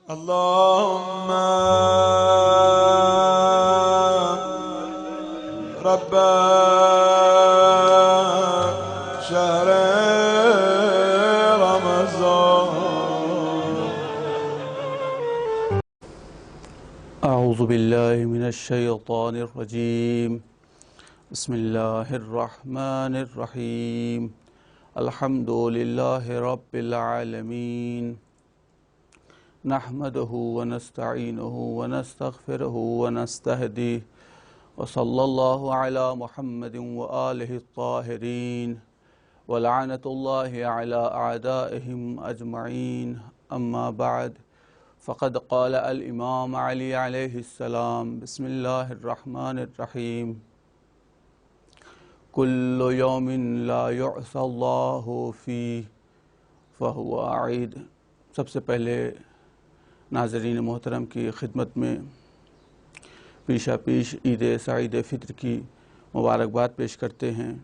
اللهم رب شهر رمضان. أعوذ بالله من الشيطان الرجيم. بسم الله الرحمن الرحيم. الحمد لله رب العالمين. نحمده ونستعينه ونستغفره ونستهديه وصلى الله على محمد وآله الطاهرين ولعنة الله على أعدائهم أجمعين. أما بعد، فقد قال الإمام علي عليه السلام: بسم الله الرحمن الرحيم. كل يوم لا يعصى الله فيه فهو عيد. سب سے پہلے ناظرین محترم کی خدمت میں پیشہ پیش عید سعید فطر کی مبارکباد پیش کرتے ہیں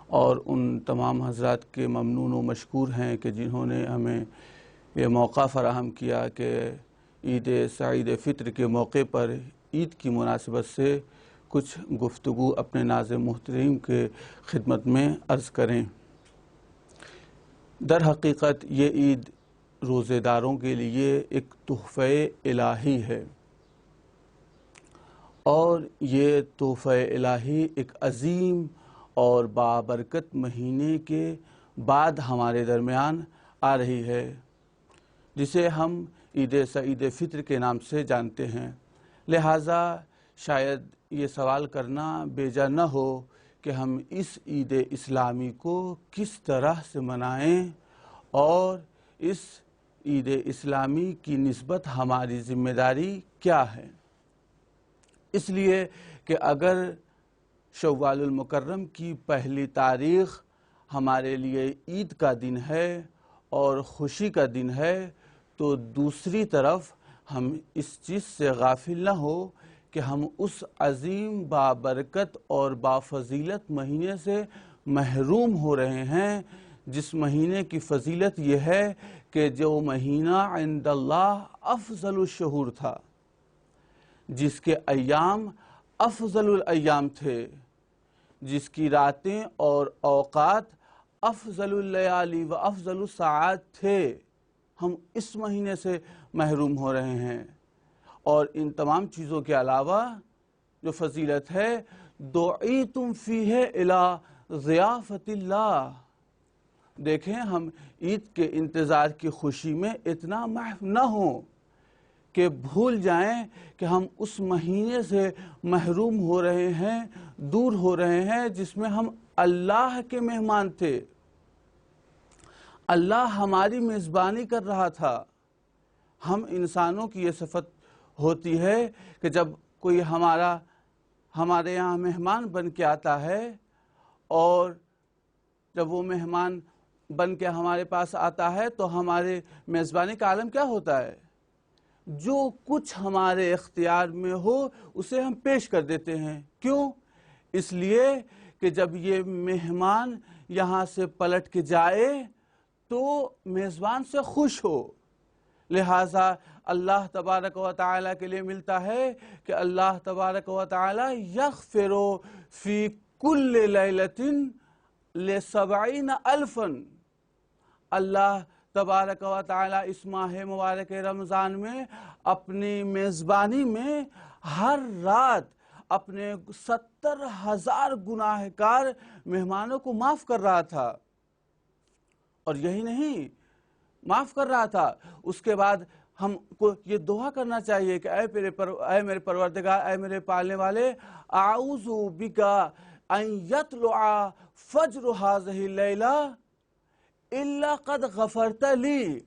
اور ان تمام حضرات کے ممنون و مشکور ہیں کہ جنہوں نے ہمیں یہ موقع فراہم کیا کہ عید سعید فطر کے موقع پر عید کی مناسبت سے کچھ گفتگو اپنے ناظر محترم کے خدمت میں عرض کریں۔ در حقیقت یہ عید روزے داروں کے لیے ایک تحفہ الہی ہے، اور یہ تحفہ الہی ایک عظیم اور بابرکت مہینے کے بعد ہمارے درمیان آ رہی ہے، جسے ہم عید سعید فطر کے نام سے جانتے ہیں۔ لہٰذا شاید یہ سوال کرنا بیجا نہ ہو کہ ہم اس عید اسلامی کو کس طرح سے منائیں اور اس عید اسلامی کی نسبت ہماری ذمہ داری کیا ہے۔ اس لیے کہ اگر شوال المکرم کی پہلی تاریخ ہمارے لیے عید کا دن ہے اور خوشی کا دن ہے، تو دوسری طرف ہم اس چیز سے غافل نہ ہو کہ ہم اس عظیم بابرکت اور بافضیلت مہینے سے محروم ہو رہے ہیں، جس مہینے کی فضیلت یہ ہے کہ جو مہینہ عند اللہ افضل الشہور تھا، جس کے ایام افضل الایام تھے، جس کی راتیں اور اوقات افضل اللیالی و افضل الساعات تھے، ہم اس مہینے سے محروم ہو رہے ہیں۔ اور ان تمام چیزوں کے علاوہ جو فضیلت ہے، دعیتم فیہ الی ضیافت اللہ، دیکھیں ہم عید کے انتظار کی خوشی میں اتنا محو نہ ہوں کہ بھول جائیں کہ ہم اس مہینے سے محروم ہو رہے ہیں، دور ہو رہے ہیں، جس میں ہم اللہ کے مہمان تھے۔ اللہ ہماری میزبانی کر رہا تھا۔ ہم انسانوں کی یہ صفت ہوتی ہے کہ جب کوئی ہمارے یہاں مہمان بن کے آتا ہے، اور جب وہ مہمان بن کے ہمارے پاس آتا ہے تو ہمارے میزبانی کا عالم کیا ہوتا ہے؟ جو کچھ ہمارے اختیار میں ہو اسے ہم پیش کر دیتے ہیں۔ کیوں؟ اس لیے کہ جب یہ مہمان یہاں سے پلٹ کے جائے تو میزبان سے خوش ہو۔ لہٰذا اللہ تبارک و تعالیٰ کے لیے ملتا ہے کہ اللہ تبارک و تعالیٰ یغفر فی کل لیلۃ ل70 الفا، اللہ تبارک و تعالیٰ اس ماہ مبارک رمضان میں اپنی میزبانی میں ہر رات اپنے 70,000 گناہ کار مہمانوں کو معاف کر رہا تھا۔ اور یہی نہیں، معاف کر رہا تھا، اس کے بعد ہم کو یہ دعا کرنا چاہیے کہ اے میرے پروردگار، اے میرے پالنے والے، اعوذ بک ان یطلع فجر هذه اللیلہ الا قد غفرت لی۔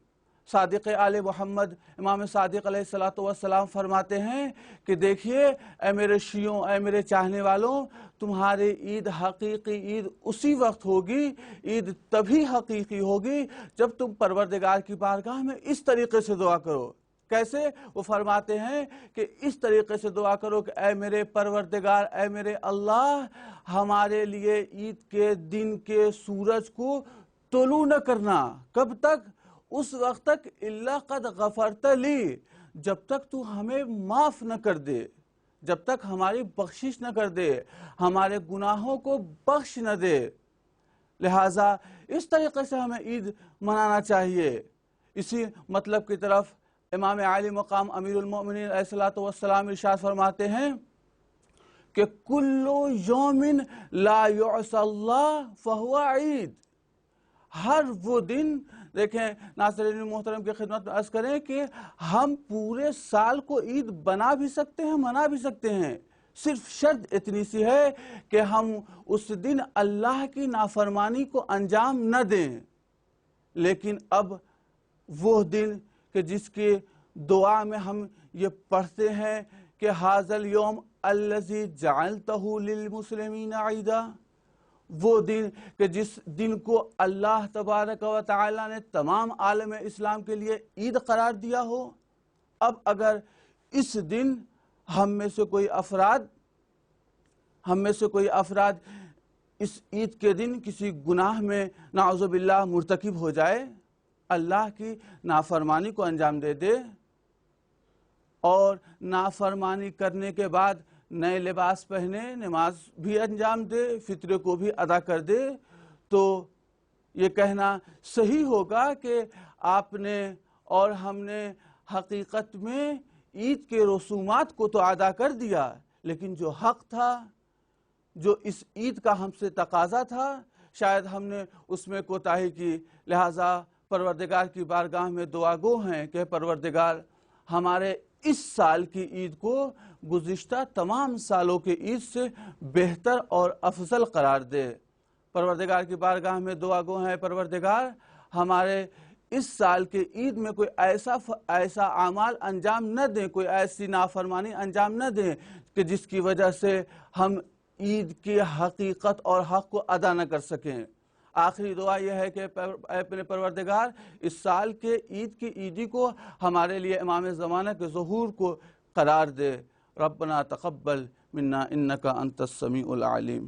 صادق آل محمد امام صادق علیہ السلام فرماتے ہیں کہ دیکھیے اے میرے شیعوں، اے میرے چاہنے والوں، تمہاری عید حقیقی عید اسی وقت ہوگی، عید تبھی حقیقی ہوگی جب تم پروردگار کی بارگاہ میں اس طریقے سے دعا کرو۔ کیسے؟ وہ فرماتے ہیں کہ اس طریقے سے دعا کرو کہ اے میرے پروردگار، اے میرے اللہ، ہمارے لیے عید کے دن کے سورج کو طلوع نہ کرنا۔ کب تک؟ اس وقت تک الا قد غفرت لی، جب تک تو ہمیں معاف نہ کر دے، جب تک ہماری بخشش نہ کر دے، ہمارے گناہوں کو بخش نہ دے۔ لہٰذا اس طریقے سے ہمیں عید منانا چاہیے۔ اسی مطلب کی طرف امام عالی مقام امیر المؤمنین علیہ الصلوۃ والسلام ارشاد فرماتے ہیں کہ کل یوم لا یعصی اللہ فہو عید، ہر وہ دن، دیکھیں ناظرین محترم کی خدمت میں عرض کریں کہ ہم پورے سال کو عید بنا بھی سکتے ہیں، منا بھی سکتے ہیں، صرف شرط اتنی سی ہے کہ ہم اس دن اللہ کی نافرمانی کو انجام نہ دیں۔ لیکن اب وہ دن کہ جس کی دعا میں ہم یہ پڑھتے ہیں کہ ھذا الیوم الذی جعلتہ للمسلمین عیدا، وہ دن کہ جس دن کو اللہ تبارک و تعالی نے تمام عالم اسلام کے لیے عید قرار دیا ہو، اب اگر اس دن ہم میں سے کوئی افراد اس عید کے دن کسی گناہ میں نعوذ باللہ مرتکب ہو جائے، اللہ کی نافرمانی کو انجام دے دے، اور نافرمانی کرنے کے بعد نئے لباس پہنے، نماز بھی انجام دے، فطرے کو بھی ادا کر دے، تو یہ کہنا صحیح ہوگا کہ آپ نے اور ہم نے حقیقت میں عید کے رسومات کو تو ادا کر دیا، لیکن جو حق تھا، جو اس عید کا ہم سے تقاضا تھا، شاید ہم نے اس میں کوتاہی کی۔ لہٰذا پروردگار کی بارگاہ میں دعا گو ہیں کہ پروردگار ہمارے اس سال کی عید کو گزشتہ تمام سالوں کے عید سے بہتر اور افضل قرار دے۔ پروردگار کی بارگاہ میں دعا گو ہیں پروردگار ہمارے اس سال کے عید میں کوئی ایسا اعمال انجام نہ دیں، کوئی ایسی نافرمانی انجام نہ دیں کہ جس کی وجہ سے ہم عید کی حقیقت اور حق کو ادا نہ کر سکیں۔ آخری دعا یہ ہے کہ اے اپنے پروردگار اس سال کے عید کی عیدی کو ہمارے لیے امام زمانہ کے ظہور کو قرار دے۔ ربنا تقبل منا انک انت السمیع العلیم۔